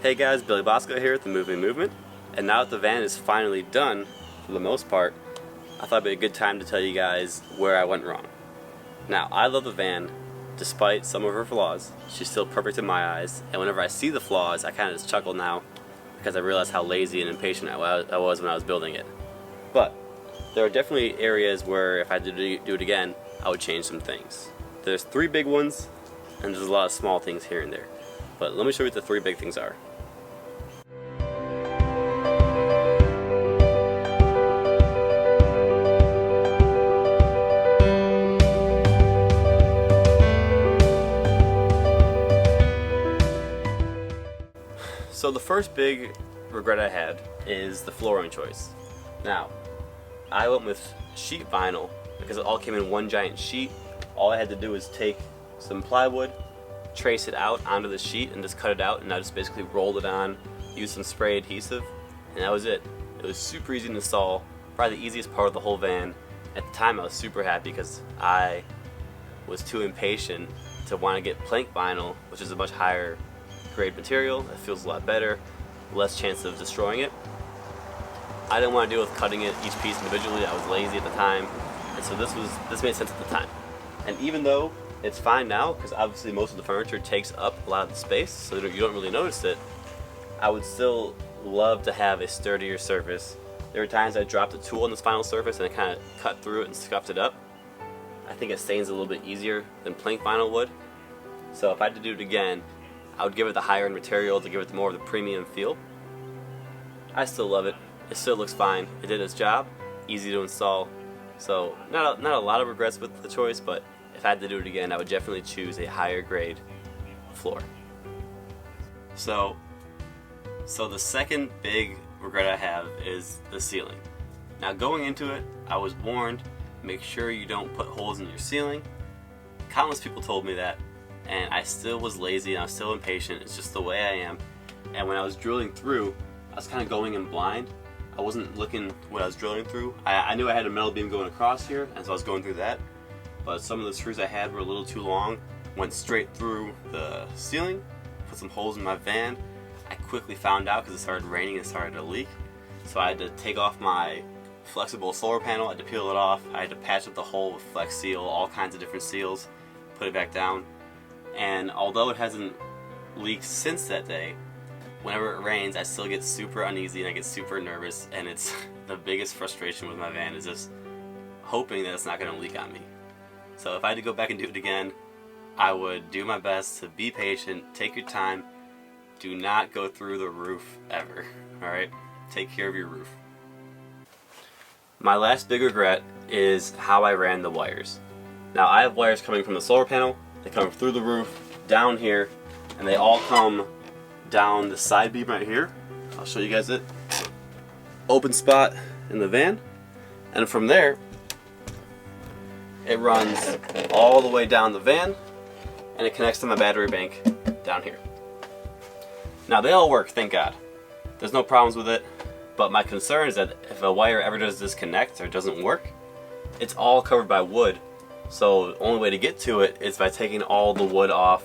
Hey guys, Billy Bosco here at the Moving Movement, and now that the van is finally done, for the most part, I thought it'd be a good time to tell you guys where I went wrong. Now, I love the van, despite some of her flaws. She's still perfect in my eyes, and whenever I see the flaws, I kind of just chuckle now, because I realize how lazy and impatient I was when I was building it. But, there are definitely areas where if I had to do it again, I would change some things. There's 3 big ones, and there's a lot of small things here and there. But let me show you what the 3 big things are. So the first big regret I had is the flooring choice. Now, I went with sheet vinyl because it all came in one giant sheet. All I had to do was take some plywood, trace it out onto the sheet and just cut it out, and I just basically rolled it on, used some spray adhesive, and that was it. It was super easy to install, probably the easiest part of the whole van. At the time I was super happy because I was too impatient to want to get plank vinyl, which is a much higher grade material. It feels a lot better, less chance of destroying it. I didn't want to deal with cutting it each piece individually. I was lazy at the time, and so this made sense at the time. And even though it's fine now, because obviously most of the furniture takes up a lot of the space, so you don't really notice it, I would still love to have a sturdier surface. There were times I dropped a tool on this final surface and it kind of cut through it and scuffed it up. I think it stains a little bit easier than plank vinyl would. So if I had to do it again, I would give it the higher end material to give it more of the premium feel. I still love it. It still looks fine. It did its job. Easy to install. So not a lot of regrets with the choice, but if I had to do it again, I would definitely choose a higher grade floor. So the second big regret I have is the ceiling. Now going into it, I was warned, make sure you don't put holes in your ceiling. Countless people told me that, and I still was lazy and I was still impatient. It's just the way I am. And when I was drilling through, I was kind of going in blind. I wasn't looking what I was drilling through. I knew I had a metal beam going across here, and so I was going through that. But some of the screws I had were a little too long, went straight through the ceiling, put some holes in my van. I quickly found out because it started raining and started to leak. So I had to take off my flexible solar panel, I had to peel it off, I had to patch up the hole with Flex Seal, all kinds of different seals, put it back down. And although it hasn't leaked since that day, whenever it rains I still get super uneasy and I get super nervous, and it's the biggest frustration with my van is just hoping that it's not going to leak on me. So if I had to go back and do it again, I would do my best to be patient, take your time, do not go through the roof ever, alright? Take care of your roof. My last big regret is how I ran the wires. Now I have wires coming from the solar panel, they come through the roof, down here, and they all come down the side beam right here. I'll show you guys it. Open spot in the van, and from there it runs all the way down the van and it connects to my battery bank down here. Now they all work, thank God. There's no problems with it, but my concern is that if a wire ever does disconnect or doesn't work, it's all covered by wood. So the only way to get to it is by taking all the wood off,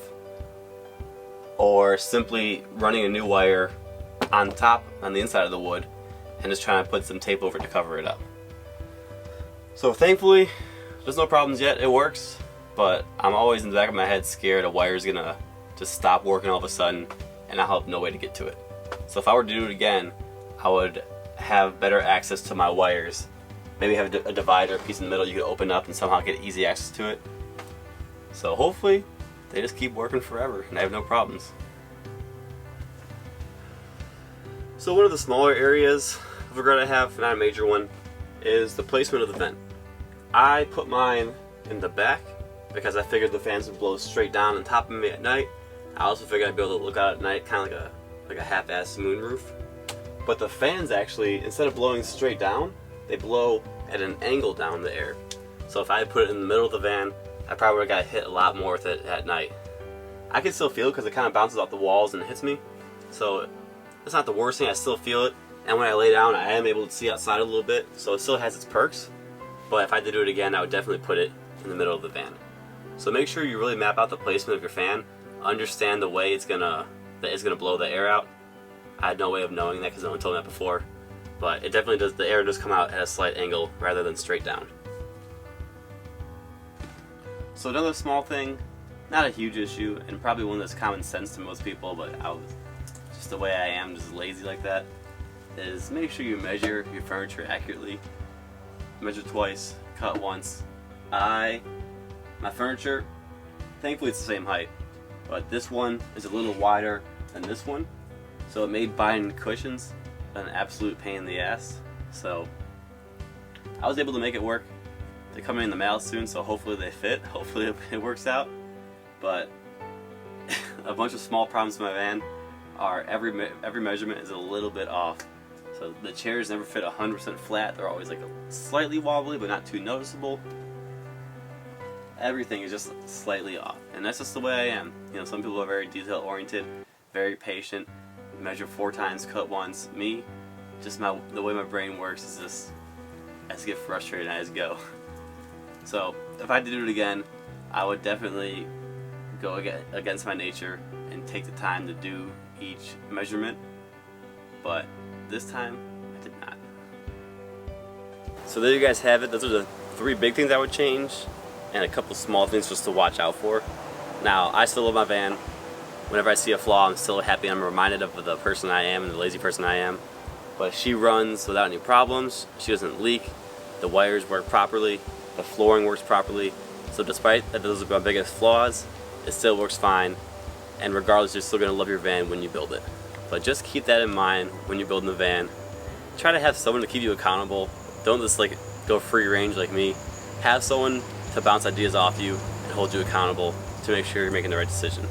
or simply running a new wire on the inside of the wood, and just trying to put some tape over it to cover it up. So thankfully, there's no problems yet, it works, but I'm always in the back of my head scared a wire's gonna just stop working all of a sudden and I'll have no way to get to it. So if I were to do it again, I would have better access to my wires. Maybe have a divider, a piece in the middle you could open up and somehow get easy access to it. So hopefully they just keep working forever and I have no problems. So one of the smaller areas of regret I have, not a major one, is the placement of the vent. I put mine in the back because I figured the fans would blow straight down on top of me at night. I also figured I'd be able to look out at night, kind of like a half-assed moonroof. But the fans actually, instead of blowing straight down, they blow at an angle down the air. So if I had put it in the middle of the van, I probably would have got hit a lot more with it at night. I can still feel it because it kind of bounces off the walls and hits me. So it's not the worst thing, I still feel it. And when I lay down, I am able to see outside a little bit, so it still has its perks. But if I had to do it again, I would definitely put it in the middle of the van. So make sure you really map out the placement of your fan, understand the way that it's gonna blow the air out, I had no way of knowing that because no one told me that before. But it definitely does, the air does come out at a slight angle rather than straight down. So another small thing, not a huge issue, and probably one that's common sense to most people, but just the way I am, just lazy like that, is make sure you measure your furniture accurately. Measure twice, cut once. My furniture, thankfully it's the same height, but this one is a little wider than this one, so it made buying cushions an absolute pain in the ass. So I was able to make it work. They're coming in the mail soon, so hopefully they fit. Hopefully it works out. But a bunch of small problems in my van are every measurement is a little bit off. So the chairs never fit 100% flat. They're always like slightly wobbly, but not too noticeable. Everything is just slightly off, and that's just the way I am. You know, some people are very detail oriented, very patient. Measure 4 times, cut once. Me, just the way my brain works is just, I just get frustrated and I just go. So if I had to do it again, I would definitely go against my nature and take the time to do each measurement, but this time I did not. So there you guys have it. Those are the 3 big things I would change and a couple small things just to watch out for. Now, I still love my van. Whenever I see a flaw, I'm still happy. I'm reminded of the person I am and the lazy person I am. But she runs without any problems. She doesn't leak. The wires work properly. The flooring works properly. So despite that those are my biggest flaws, it still works fine. And regardless, you're still going to love your van when you build it. But just keep that in mind when you're building the van. Try to have someone to keep you accountable. Don't just like go free range like me. Have someone to bounce ideas off you and hold you accountable to make sure you're making the right decision.